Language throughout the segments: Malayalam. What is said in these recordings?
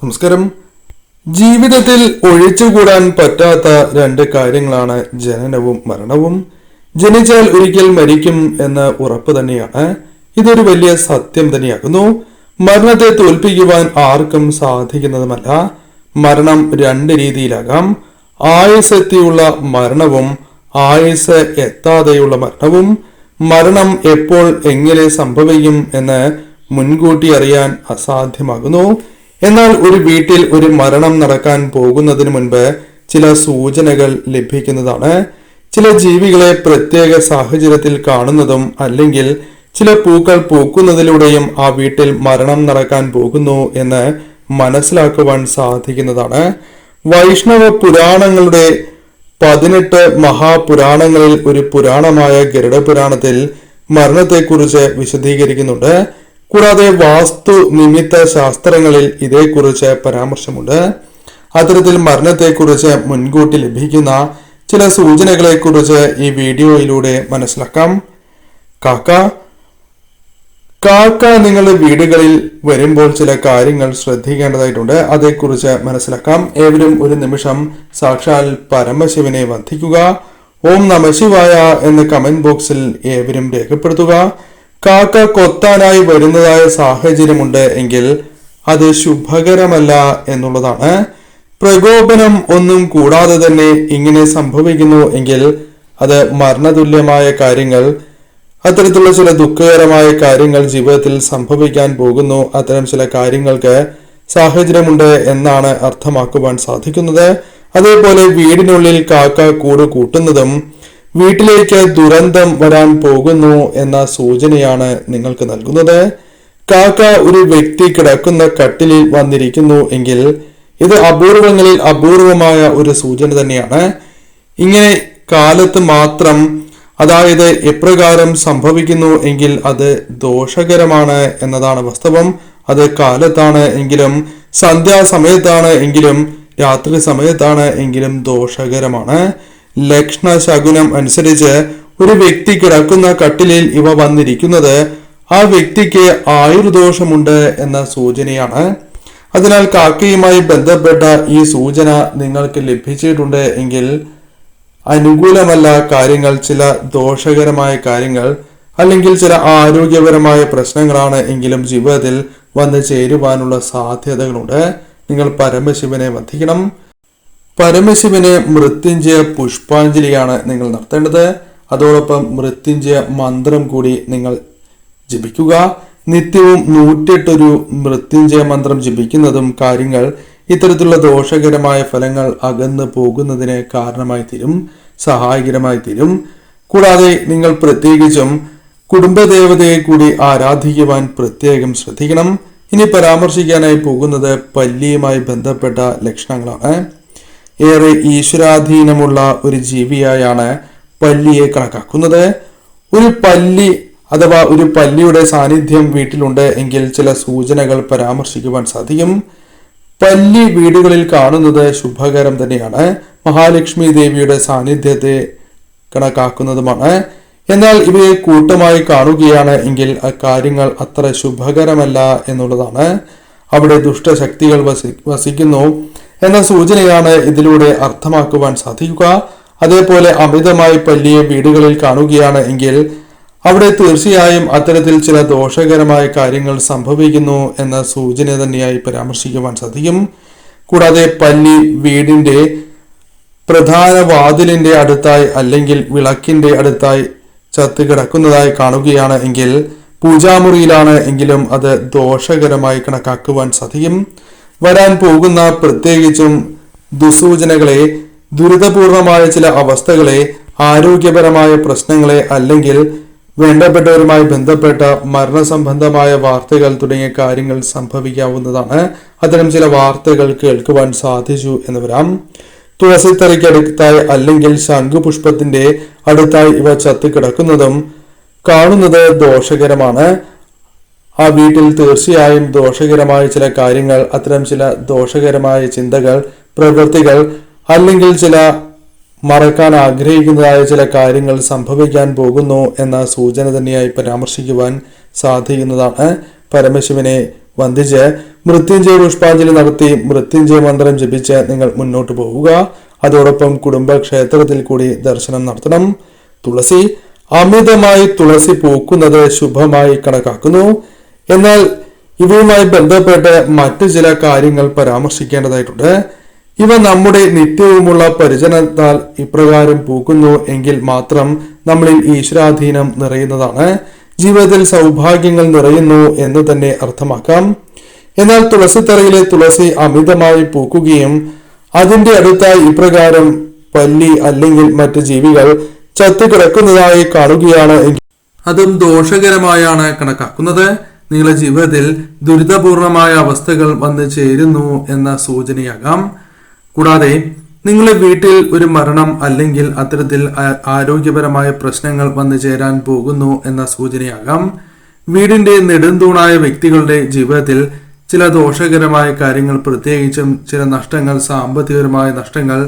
നമസ്കാരം. ജീവിതത്തിൽ ഒഴിച്ചുകൂടാൻ പറ്റാത്ത രണ്ട് കാര്യങ്ങളാണ് ജനനവും മരണവും. ജനിച്ചാൽ ഒരിക്കൽ മരിക്കും എന്ന ഉറപ്പ് തന്നെയാണ്. ഇതൊരു വലിയ സത്യം തന്നെയാകുന്നു. മരണത്തെ തോൽപ്പിക്കുവാൻ ആർക്കും സാധിക്കുന്നതുമല്ല. മരണം രണ്ട് രീതിയിലാകാം. ആയുസ് എത്തിയുള്ള മരണവും ആയുസ് എത്താതെയുള്ള മരണവും. മരണം എപ്പോൾ എങ്ങനെ സംഭവിക്കും എന്ന് മുൻകൂട്ടി അറിയാൻ അസാധ്യമാകുന്നു. എന്നാൽ ഒരു വീട്ടിൽ ഒരു മരണം നടക്കാൻ പോകുന്നതിന് മുൻപ് ചില സൂചനകൾ ലഭിക്കുന്നതാണ്. ചില ജീവികളെ പ്രത്യേക സാഹചര്യത്തിൽ കാണുന്നതും അല്ലെങ്കിൽ ചില പൂക്കൾ പൂക്കുന്നതിലൂടെയും ആ വീട്ടിൽ മരണം നടക്കാൻ പോകുന്നു എന്ന് മനസ്സിലാക്കുവാൻ സാധിക്കുന്നതാണ്. വൈഷ്ണവ പുരാണങ്ങളുടെ 18 മഹാപുരാണങ്ങളിൽ ഒരു പുരാണമായ ഗരുഡ പുരാണത്തിൽ മരണത്തെക്കുറിച്ച് വിശദീകരിക്കുന്നുണ്ട്. കൂടാതെ വാസ്തു നിമിത്ത ശാസ്ത്രങ്ങളിൽ ഇതേക്കുറിച്ച് പരാമർശമുണ്ട്. അത്തരത്തിൽ മരണത്തെക്കുറിച്ച് മുൻകൂട്ടി ലഭിക്കുന്ന ചില സൂചനകളെ കുറിച്ച് ഈ വീഡിയോയിലൂടെ മനസ്സിലാക്കാം. കാക്ക നിങ്ങളുടെ വീടുകളിൽ വരുമ്പോൾ ചില കാര്യങ്ങൾ ശ്രദ്ധിക്കേണ്ടതായിട്ടുണ്ട്. അതേക്കുറിച്ച് മനസ്സിലാക്കാം. ഏവരും ഒരു നിമിഷം സാക്ഷാൽ പരമശിവനെ വന്ദിക്കുക. ഓം നമഃശിവായ എന്ന് കമന്റ് ബോക്സിൽ ഏവരും രേഖപ്പെടുത്തുക. കാക്ക കൊത്താനായി വരുന്നതായ സാഹചര്യമുണ്ട് എങ്കിൽ അത് ശുഭകരമല്ല എന്നുള്ളതാണ്. പ്രകോപനം ഒന്നും കൂടാതെ തന്നെ ഇങ്ങനെ സംഭവിക്കുന്നു എങ്കിൽ അത് മരണതുല്യമായ കാര്യങ്ങൾ, അത്തരത്തിലുള്ള ചില ദുഃഖകരമായ കാര്യങ്ങൾ ജീവിതത്തിൽ സംഭവിക്കാൻ പോകുന്നു. അത്തരം ചില കാര്യങ്ങൾക്ക് സാഹചര്യമുണ്ട് എന്നാണ് അർത്ഥമാക്കുവാൻ സാധിക്കുന്നത്. അതേപോലെ വീടിനുള്ളിൽ കാക്ക കൂട് കൂട്ടുന്നതും വീട്ടിലേക്ക് ദുരന്തം വരാൻ പോകുന്നു എന്ന സൂചനയാണ് നിങ്ങൾക്ക് നൽകുന്നത്. കാക്ക ഒരു വ്യക്തി കിടക്കുന്ന കട്ടിലിൽ വന്നിരിക്കുന്നു എങ്കിൽ ഇത് അപൂർവങ്ങളിൽ അപൂർവമായ ഒരു സൂചന തന്നെയാണ്. ഇങ്ങനെ കാലത്ത് മാത്രം, അതായത് എപ്രകാരം സംഭവിക്കുന്നു എങ്കിൽ അത് ദോഷകരമാണ് എന്നതാണ് വാസ്തവം. അത് കാലത്താണ് എങ്കിലും, സന്ധ്യാസമയത്താണ് എങ്കിലും, രാത്രി സമയത്താണ് എങ്കിലും ദോഷകരമാണ്. ലക്ഷണ ശകുനം അനുസരിച്ച് ഒരു വ്യക്തി കിടക്കുന്ന കട്ടിലിൽ ഇവ വന്നിരിക്കുന്നത് ആ വ്യക്തിക്ക് ആയുർദോഷമുണ്ട് എന്ന സൂചനയാണ്. അതിനാൽ കാക്കയുമായി ബന്ധപ്പെട്ട ഈ സൂചന നിങ്ങൾക്ക് ലഭിച്ചിട്ടുണ്ട് എങ്കിൽ അനുകൂലമല്ല കാര്യങ്ങൾ, ചില ദോഷകരമായ കാര്യങ്ങൾ അല്ലെങ്കിൽ ചില ആരോഗ്യപരമായ പ്രശ്നങ്ങളാണ് എങ്കിലും ജീവിതത്തിൽ വന്നു ചേരുവാനുള്ള സാധ്യതകളുണ്ട്. നിങ്ങൾ പരമശിവനെ വന്ദിക്കണം. പരമശിവന് മൃത്യുഞ്ജയ പുഷ്പാഞ്ജലിയാണ് നിങ്ങൾ നടത്തേണ്ടത്. അതോടൊപ്പം മൃത്യുഞ്ജയ മന്ത്രം കൂടി നിങ്ങൾ ജപിക്കുക. നിത്യവും 108 മൃത്യുഞ്ജയ മന്ത്രം ജപിക്കുന്നതും കാര്യങ്ങൾ ഇത്തരത്തിലുള്ള ദോഷകരമായ ഫലങ്ങൾ അകന്നു പോകുന്നതിന് കാരണമായി തീരും, സഹായകരമായി തീരും. കൂടാതെ നിങ്ങൾ പ്രത്യേകിച്ചും കുടുംബദേവതയെ കൂടി ആരാധിക്കുവാൻ പ്രത്യേകം ശ്രദ്ധിക്കണം. ഇനി പരാമർശിക്കാനായി പോകുന്നത് പല്ലിയുമായി ബന്ധപ്പെട്ട ലക്ഷണങ്ങളാണ്. ഏറെ ഈശ്വരാധീനമുള്ള ഒരു ജീവിയായാണ് പല്ലിയെ കണക്കാക്കുന്നത്. ഒരു പല്ലി അഥവാ ഒരു പല്ലിയുടെ സാന്നിധ്യം വീട്ടിലുണ്ട് എങ്കിൽ ചില സൂചനകൾ പരാമർശിക്കുവാൻ സാധിക്കും. പല്ലി വീടുകളിൽ കാണുന്നത് ശുഭകരം തന്നെയാണ്. മഹാലക്ഷ്മി ദേവിയുടെ സാന്നിധ്യത്തെ കണക്കാക്കുന്നതുമാണ്. എന്നാൽ ഇവയെ കൂട്ടമായി കാണുകയാണ് എങ്കിൽ കാര്യങ്ങൾ അത്ര ശുഭകരമല്ല എന്നുള്ളതാണ്. അവിടെ ദുഷ്ടശക്തികൾ വസിക്കുന്നു എന്ന സൂചനയാണ് ഇതിലൂടെ അർത്ഥമാക്കുവാൻ സാധിക്കുക. അതേപോലെ അമിതമായി പല്ലിയെ വീടുകളിൽ കാണുകയാണ് എങ്കിൽ അവിടെ തീർച്ചയായും അത്തരത്തിൽ ചില ദോഷകരമായ കാര്യങ്ങൾ സംഭവിക്കുന്നു എന്ന സൂചന തന്നെയായി പരാമർശിക്കുവാൻ സാധിക്കും. കൂടാതെ പല്ലി വീടിന്റെ പ്രധാന വാതിലിന്റെ അടുത്തായി അല്ലെങ്കിൽ വിളക്കിന്റെ അടുത്തായി ചത്ത് കിടക്കുന്നതായി കാണുകയാണ് എങ്കിൽ, പൂജാമുറിയിലാണ് എങ്കിലും അത് ദോഷകരമായി കണക്കാക്കുവാൻ സാധിക്കും. വരാൻ പോകുന്ന പ്രത്യേകിച്ചും ദുസൂചനകളെ, ദുരിതപൂർണമായ ചില അവസ്ഥകളെ, ആരോഗ്യപരമായ പ്രശ്നങ്ങളെ അല്ലെങ്കിൽ വേണ്ടപ്പെട്ടവരുമായി ബന്ധപ്പെട്ട മരണസംബന്ധമായ വാർത്തകൾ തുടങ്ങിയ കാര്യങ്ങൾ സംഭവിക്കാവുന്നതാണ്. അത്തരം ചില വാർത്തകൾ കേൾക്കുവാൻ സാധിച്ചു എന്ന് വരാം. തുളസിത്തറയ്ക്കടുത്തായി അല്ലെങ്കിൽ ശംഖുപുഷ്പത്തിന്റെ അടുത്തായി ഇവ ചത്ത് കിടക്കുന്നതും കാണുന്നത് ദോഷകരമാണ്. ആ വീട്ടിൽ തീർച്ചയായും ദോഷകരമായ ചില കാര്യങ്ങൾ, അത്തരം ചില ദോഷകരമായ ചിന്തകൾ, പ്രവൃത്തികൾ അല്ലെങ്കിൽ ചില മറക്കാൻ ആഗ്രഹിക്കുന്നതായ ചില കാര്യങ്ങൾ സംഭവിക്കാൻ പോകുന്നു എന്ന സൂചന തന്നെയായി പരാമർശിക്കുവാൻ സാധിക്കുന്നതാണ്. പരമശിവനെ വന്ദിച്ച് മൃത്യുഞ്ജയ പുഷ്പാഞ്ജലി നടത്തി മൃത്യുഞ്ജയ മന്ത്രം ജപിച്ച് നിങ്ങൾ മുന്നോട്ട് പോവുക. അതോടൊപ്പം കുടുംബക്ഷേത്രത്തിൽ കൂടി ദർശനം നടത്തണം. തുളസി, അമിതമായി തുളസി പൂക്കുന്നത് ശുഭമായി കണക്കാക്കുന്നു. എന്നാൽ ഇവയുമായി ബന്ധപ്പെട്ട് മറ്റു ചില കാര്യങ്ങൾ പരാമർശിക്കേണ്ടതായിട്ടുണ്ട്. ഇവ നമ്മുടെ നിത്യവുമുള്ള പരിചരണത്താൽ ഇപ്രകാരം പൂക്കുന്നു എങ്കിൽ മാത്രം നമ്മളിൽ ഈശ്വരാധീനം നിറയുന്നതാണ്. ജീവിതത്തിൽ സൗഭാഗ്യങ്ങൾ നിറയുന്നു എന്ന് തന്നെ അർത്ഥമാക്കാം. എന്നാൽ തുളസിത്തറയിലെ തുളസി അമിതമായി പൂക്കുകയും അതിന്റെ അടുത്തായി ഇപ്രകാരം പല്ലി അല്ലെങ്കിൽ മറ്റ് ജീവികൾ ചത്തുകിടക്കുന്നതായി കാണുകയാണ് എങ്കിൽ അതും ദോഷകരമായാണ് കണക്കാക്കുന്നത്. നിങ്ങളുടെ ജീവിതത്തിൽ ദുരിതപൂർണമായ അവസ്ഥകൾ വന്നു ചേരുന്നു എന്ന സൂചനയാകാം. കൂടാതെ നിങ്ങളുടെ വീട്ടിൽ ഒരു മരണം അല്ലെങ്കിൽ അത്തരത്തിൽ ആരോഗ്യപരമായ പ്രശ്നങ്ങൾ വന്നു ചേരാൻ പോകുന്നു എന്ന സൂചനയാകാം. വീടിന്റെ നെടുന്തൂണായ വ്യക്തികളുടെ ജീവിതത്തിൽ ചില ദോഷകരമായ കാര്യങ്ങൾ, പ്രത്യേകിച്ചും ചില നഷ്ടങ്ങൾ, സാമ്പത്തികപരമായ നഷ്ടങ്ങൾ,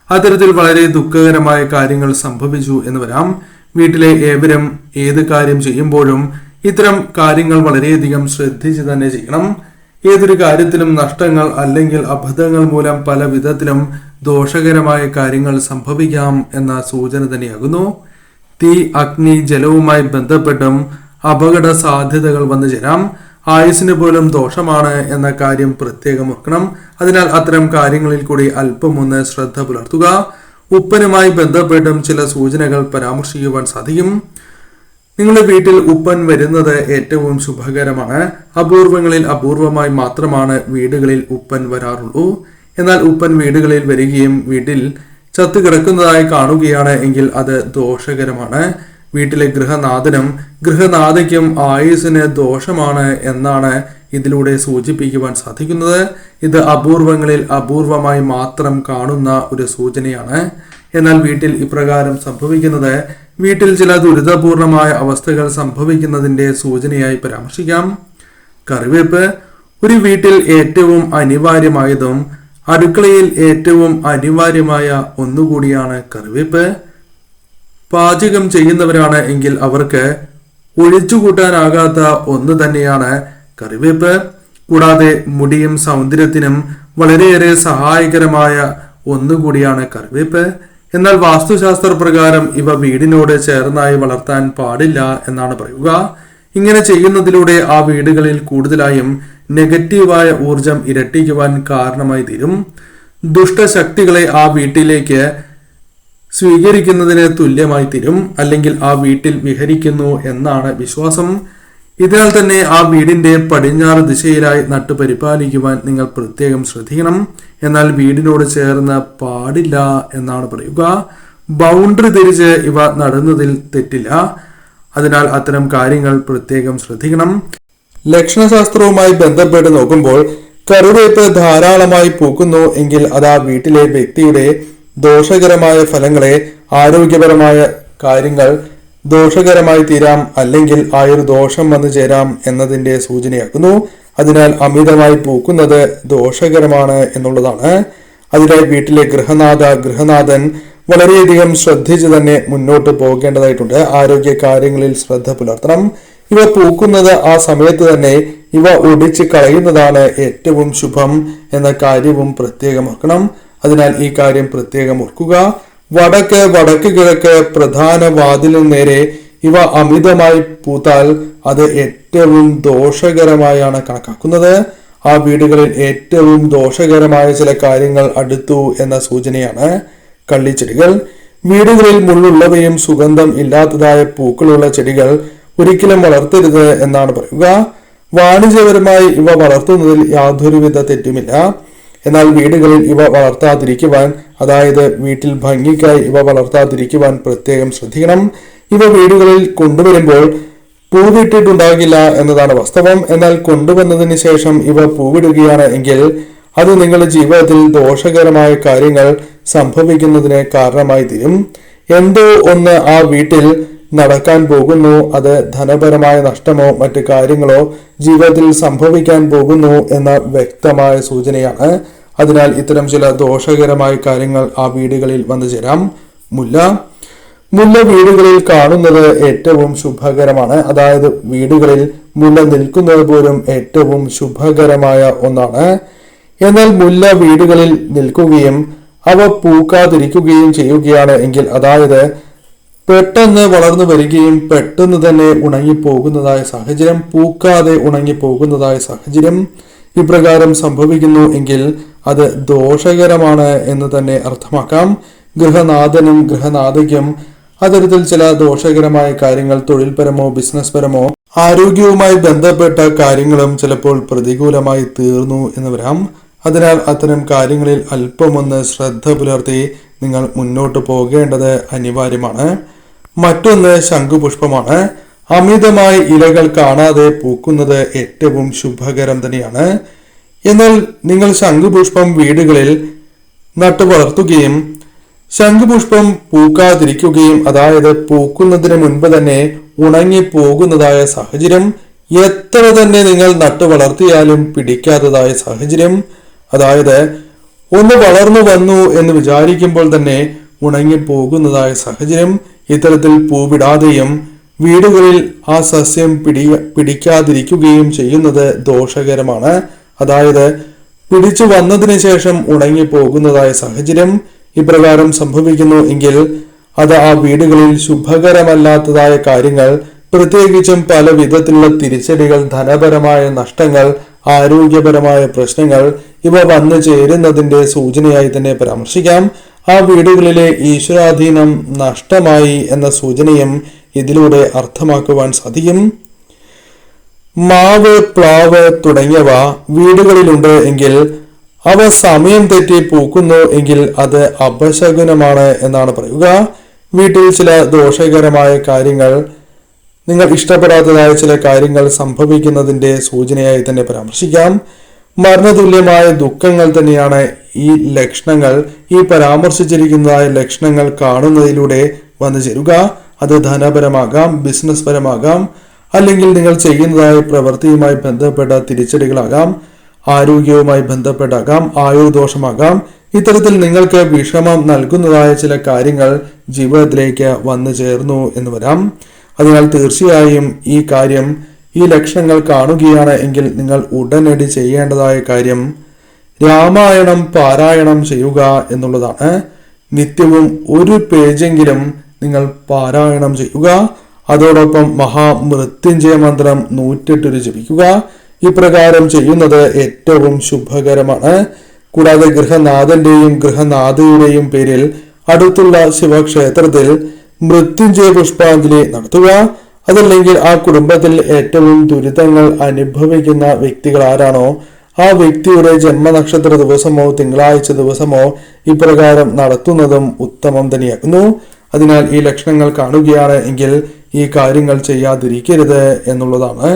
അത്തരത്തിൽ വളരെ ദുഃഖകരമായ കാര്യങ്ങൾ സംഭവിച്ചു എന്ന് വരാം. വീട്ടിലെ ഏവരും ഏത് കാര്യം ചെയ്യുമ്പോഴും ഇത്തരം കാര്യങ്ങൾ വളരെയധികം ശ്രദ്ധിച്ച് തന്നെ ചെയ്യണം. ഏതൊരു കാര്യത്തിലും നഷ്ടങ്ങൾ അല്ലെങ്കിൽ അബദ്ധങ്ങൾ മൂലം പല വിധത്തിലും ദോഷകരമായ കാര്യങ്ങൾ സംഭവിക്കാം എന്ന സൂചന തന്നെയാകുന്നു. തീ, അഗ്നി, ജലവുമായി ബന്ധപ്പെട്ടും അപകട സാധ്യതകൾ വന്നു ചേരാം. ആയുസിന് പോലും ദോഷമാണ് എന്ന കാര്യം പ്രത്യേകം ഓർക്കണം. അതിനാൽ അത്തരം കാര്യങ്ങളിൽ കൂടി അല്പം ഒന്ന് ശ്രദ്ധ പുലർത്തുക. ഉപ്പനുമായി ബന്ധപ്പെട്ടും ചില സൂചനകൾ പരാമർശിക്കുവാൻ സാധിക്കും. നിങ്ങളുടെ വീട്ടിൽ ഉപ്പൻ വരുന്നത് ഏറ്റവും ശുഭകരമാണ്. അപൂർവങ്ങളിൽ അപൂർവമായി മാത്രമാണ് വീടുകളിൽ ഉപ്പൻ വരാറുള്ളൂ. എന്നാൽ ഉപ്പൻ വീടുകളിൽ വരികയും വീട്ടിൽ ചത്തുകിടക്കുന്നതായി കാണുകയാണ് എങ്കിൽ അത് ദോഷകരമാണ്. വീട്ടിലെ ഗൃഹനാഥനും ഗൃഹനാഥയ്ക്കും ആയുസ്സിന് ദോഷമാണ് എന്നാണ് ഇതിലൂടെ സൂചിപ്പിക്കുവാൻ സാധിക്കുന്നത്. ഇത് അപൂർവങ്ങളിൽ അപൂർവമായി മാത്രം കാണുന്ന ഒരു സൂചനയാണ്. എന്നാൽ വീട്ടിൽ ഇപ്രകാരം സംഭവിക്കുന്നത് വീട്ടിൽ ചില ദുരിതപൂർണമായ അവസ്ഥകൾ സംഭവിക്കുന്നതിന്റെ സൂചനയായി പരാമർശിക്കാം. കറിവേപ്പ്, ഒരു വീട്ടിൽ ഏറ്റവും അനിവാര്യമായതും അടുക്കളയിൽ ഏറ്റവും അനിവാര്യമായ ഒന്നുകൂടിയാണ് കറിവേപ്പ്. പാചകം ചെയ്യുന്നവരാണ് എങ്കിൽ അവർക്ക് ഒഴിച്ചുകൂട്ടാനാകാത്ത ഒന്ന് തന്നെയാണ് കറിവേപ്പ്. കൂടാതെ മുടിയും സൗന്ദര്യത്തിനും വളരെയേറെ സഹായകരമായ ഒന്നുകൂടിയാണ് കറിവേപ്പ്. എന്നാൽ വാസ്തുശാസ്ത്ര പ്രകാരം ഇവ വീടിനോട് ചേർന്നായി വളർത്താൻ പാടില്ല എന്നാണ് പറയുക. ഇങ്ങനെ ചെയ്യുന്നതിലൂടെ ആ വീടുകളിൽ കൂടുതലായും നെഗറ്റീവായ ഊർജം ഇരട്ടിക്കുവാൻ കാരണമായി തീരും. ദുഷ്ടശക്തികളെ ആ വീട്ടിലേക്ക് സ്വീകരിക്കുന്നതിന് തുല്യമായി തീരും, അല്ലെങ്കിൽ ആ വീട്ടിൽ വിഹരിക്കുന്നു എന്നാണ് വിശ്വാസം. ഇതിനാൽ തന്നെ ആ വീടിന്റെ പടിഞ്ഞാറ് ദിശയിലായി നട്ടുപരിപാലിക്കുവാൻ നിങ്ങൾ പ്രത്യേകം ശ്രദ്ധിക്കണം. എന്നാൽ വീടിനോട് ചേർന്ന് പാടില്ല എന്നാണ് പറയുക. ബൗണ്ടറി തിരിച്ച് ഇവ നടുന്നതിൽ തെറ്റില്ല. അതിനാൽ അത്തരം കാര്യങ്ങൾ പ്രത്യേകം ശ്രദ്ധിക്കണം. ലക്ഷണശാസ്ത്രവുമായി ബന്ധപ്പെട്ട് നോക്കുമ്പോൾ കറിവേപ്പ് ധാരാളമായി പൂക്കുന്നു എങ്കിൽ അത് ആ വീട്ടിലെ വ്യക്തിയുടെ ദോഷകരമായ ഫലങ്ങളെ, ആരോഗ്യപരമായ കാര്യങ്ങൾ ദോഷകരമായി തീരാം, അല്ലെങ്കിൽ ആ ഒരു ദോഷം വന്നു ചേരാം എന്നതിന്റെ സൂചനയാക്കുന്നു. അതിനാൽ അമിതമായി പൂക്കുന്നത് ദോഷകരമാണ് എന്നുള്ളതാണ്. അതിനായി വീട്ടിലെ ഗൃഹനാഥൻ വളരെയധികം ശ്രദ്ധിച്ച് തന്നെ മുന്നോട്ട് പോകേണ്ടതായിട്ടുണ്ട്. ആരോഗ്യ കാര്യങ്ങളിൽ ശ്രദ്ധ പുലർത്തണം. ഇവ പൂക്കുന്നത് ആ സമയത്ത് തന്നെ ഇവ ഒടിച്ച് കളയുന്നതാണ് ഏറ്റവും ശുഭം എന്ന കാര്യവും പ്രത്യേകം ഓർക്കണം. അതിനാൽ ഈ കാര്യം പ്രത്യേകം ഓർക്കുക. വടക്ക് കിഴക്ക് പ്രധാന വാതിലിന് നേരെ ഇവ അമിതമായി പൂത്താൽ അത് ഏറ്റവും ദോഷകരമായാണ് കണക്കാക്കുന്നത്. ആ വീടുകളിൽ ഏറ്റവും ദോഷകരമായ ചില കാര്യങ്ങൾ അടുത്തു എന്ന സൂചനയാണ്. കള്ളിച്ചെടികൾ, വീടുകളിൽ മുള്ളുള്ളവയും സുഗന്ധം ഇല്ലാത്തതായ പൂക്കളുള്ള ചെടികൾ ഒരിക്കലും വളർത്തരുത് എന്നാണ് പറയുക. വാണിജ്യപരമായി ഇവ വളർത്തുന്നതിൽ യാതൊരുവിധ തെറ്റുമില്ല. എന്നാൽ വീടുകളിൽ ഇവ വളർത്താതിരിക്കുവാൻ, അതായത് വീട്ടിൽ ഭംഗിക്കായി ഇവ വളർത്താതിരിക്കുവാൻ പ്രത്യേകം ശ്രദ്ധിക്കണം. ഇവ വീടുകളിൽ കൊണ്ടുവരുമ്പോൾ പൂവിട്ടിട്ടുണ്ടാകില്ല എന്നതാണ് വാസ്തവം. എന്നാൽ കൊണ്ടുവന്നതിന് ശേഷം ഇവ പൂവിടുകയാണ് എങ്കിൽ അത് നിങ്ങളുടെ ജീവിതത്തിൽ ദോഷകരമായ കാര്യങ്ങൾ സംഭവിക്കുന്നതിന് കാരണമായി തീരും. എന്തോ ഒന്ന് ആ വീട്ടിൽ നടക്കാൻ പോകുന്നു. അത് ധനപരമായ നഷ്ടമോ മറ്റു കാര്യങ്ങളോ ജീവിതത്തിൽ സംഭവിക്കാൻ പോകുന്നു എന്ന വ്യക്തമായ സൂചനയാണ്. അതിനാൽ ഇത്തരം ചില ദോഷകരമായ കാര്യങ്ങൾ ആ വീടുകളിൽ വന്നു ചേരാം. മുല്ല വീടുകളിൽ കാണുന്നത് ഏറ്റവും ശുഭകരമാണ്. അതായത് വീടുകളിൽ മുല്ല നിൽക്കുന്നത് പോലും ഏറ്റവും ശുഭകരമായ ഒന്നാണ്. എന്നാൽ മുല്ല വീടുകളിൽ നിൽക്കുകയും അവ പൂക്കാതിരിക്കുകയും ചെയ്യുകയാണ് എങ്കിൽ, അതായത് പെട്ടെന്ന് വളർന്നു വരികയും പെട്ടെന്ന് തന്നെ ഉണങ്ങിപ്പോകുന്നതായ സാഹചര്യം, പൂക്കാതെ ഉണങ്ങിപ്പോകുന്നതായ സാഹചര്യം ഇപ്രകാരം സംഭവിക്കുന്നു എങ്കിൽ അത് ദോഷകരമാണ് എന്ന് തന്നെ അർത്ഥമാക്കാം. ഗൃഹനാഥനും ഗൃഹനാഥയ്ക്കും അത്തരത്തിൽ ചില ദോഷകരമായ കാര്യങ്ങൾ തൊഴിൽപരമോ ബിസിനസ് പരമോ ആരോഗ്യവുമായി ബന്ധപ്പെട്ട കാര്യങ്ങളും ചിലപ്പോൾ പ്രതികൂലമായി തീർന്നു എന്ന് വരാം. അതിനാൽ അത്തരം കാര്യങ്ങളിൽ അല്പമൊന്ന് ശ്രദ്ധ പുലർത്തി നിങ്ങൾ മുന്നോട്ട് പോകേണ്ടത് അനിവാര്യമാണ്. മറ്റൊന്ന് ശംഖുപുഷ്പമാണ്. അമിതമായി ഇലകൾ കാണാതെ പൂക്കുന്നത് ഏറ്റവും ശുഭകരം തന്നെയാണ്. എന്നാൽ നിങ്ങൾ ശംഖുപുഷ്പം വീടുകളിൽ നട്ടു വളർത്തുകയും ശംഖുപുഷ്പം പൂക്കാതിരിക്കുകയും, അതായത് പൂക്കുന്നതിന് മുൻപ് തന്നെ ഉണങ്ങിപ്പോകുന്നതായ സാഹചര്യം, എത്ര തന്നെ നിങ്ങൾ നട്ടു വളർത്തിയാലും പിടിക്കാത്തതായ സാഹചര്യം, അതായത് ഒന്ന് വളർന്നു വന്നു എന്ന് വിചാരിക്കുമ്പോൾ തന്നെ ഉണങ്ങിപ്പോകുന്നതായ സാഹചര്യം, ഇത്തരത്തിൽ പൂവിടാതെയും വീടുകളിൽ ആ സസ്യം പിടിക്കാതിരിക്കുകയും ചെയ്യുന്നത് ദോഷകരമാണ്. അതായത് പിടിച്ചു വന്നതിന് ശേഷം ഉണങ്ങിപ്പോകുന്നതായ സാഹചര്യം ഇപ്രകാരം സംഭവിക്കുന്നു എങ്കിൽ അത് ആ വീടുകളിൽ ശുഭകരമല്ലാത്തതായ കാര്യങ്ങൾ, പ്രത്യേകിച്ചും പല വിധത്തിലുള്ള തിരിച്ചടികൾ, ധനപരമായ നഷ്ടങ്ങൾ, ആരോഗ്യപരമായ പ്രശ്നങ്ങൾ ഇവ വന്നു ചേരുന്നതിന്റെ സൂചനയായി തന്നെ പരാമർശിക്കാം. ആ വീടുകളിലെ ഈശ്വരാധീനം നഷ്ടമായി എന്ന സൂചനയും ഇതിലൂടെ അർത്ഥമാക്കുവാൻ സാധിക്കും. മാവ്, പ്ലാവ് തുടങ്ങിയവ വീടുകളിലുണ്ട് എങ്കിൽ അവ സമയം തെറ്റി പൂക്കുന്നു എങ്കിൽ അത് അപശകുനമാണ് എന്നാണ് പറയുക. വീട്ടിൽ ചില ദോഷകരമായ കാര്യങ്ങൾ, നിങ്ങൾ ഇഷ്ടപ്പെടാത്തതായ ചില കാര്യങ്ങൾ സംഭവിക്കുന്നതിന്റെ സൂചനയായി തന്നെ പരാമർശിക്കാം. മരണതുല്യമായ ദുഃഖങ്ങൾ തന്നെയാണ് ഈ ലക്ഷണങ്ങൾ, ഈ പരാമർശിച്ചിരിക്കുന്നതായ ലക്ഷണങ്ങൾ കാണുന്നതിലൂടെ വന്നു ചേരുക. അത് ധനപരമാകാം, ബിസിനസ് പരമാകാം, അല്ലെങ്കിൽ നിങ്ങൾ ചെയ്യുന്നതായ പ്രവൃത്തിയുമായി ബന്ധപ്പെട്ട തിരിച്ചടികളാകാം, ആരോഗ്യവുമായി ബന്ധപ്പെട്ടാകാം, ആയുർദോഷമാകാം. ഇത്തരത്തിൽ നിങ്ങൾക്ക് വിഷമം നൽകുന്നതായ ചില കാര്യങ്ങൾ ജീവിതത്തിലേക്ക് വന്നു ചേർന്നു എന്ന് വരാം. അതിനാൽ തീർച്ചയായും ഈ കാര്യം, ഈ ലക്ഷണങ്ങൾ കാണുകയാണ് എങ്കിൽ നിങ്ങൾ ഉടനടി ചെയ്യേണ്ടതായ കാര്യം രാമായണം പാരായണം ചെയ്യുക എന്നുള്ളതാണ്. നിത്യവും ഒരു പേജെങ്കിലും നിങ്ങൾ പാരായണം ചെയ്യുക. അതോടൊപ്പം മഹാമൃത്യുഞ്ജയ മന്ത്രം 108 ജപിക്കുക. ഇപ്രകാരം ചെയ്യുന്നത് ഏറ്റവും ശുഭകരമാണ്. കൂടാതെ ഗൃഹനാഥന്റെയും ഗൃഹനാഥയുടെയും പേരിൽ അടുത്തുള്ള ശിവക്ഷേത്രത്തിൽ മൃത്യുഞ്ജയ പുഷ്പാഞ്ജലി നടത്തുക. അതല്ലെങ്കിൽ ആ കുടുംബത്തിൽ ഏറ്റവും ദുരിതങ്ങൾ അനുഭവിക്കുന്ന വ്യക്തികൾ ആരാണോ ആ വ്യക്തിയുടെ ജന്മനക്ഷത്ര ദിവസമോ തിങ്കളാഴ്ച ദിവസമോ ഇപ്രകാരം നടത്തുന്നതും ഉത്തമം തന്നെയാകുന്നു. അതിനാൽ ഈ ലക്ഷണങ്ങൾ കാണുകയാണ് എങ്കിൽ ഈ കാര്യങ്ങൾ ചെയ്യാതിരിക്കരുത് എന്നുള്ളതാണ്.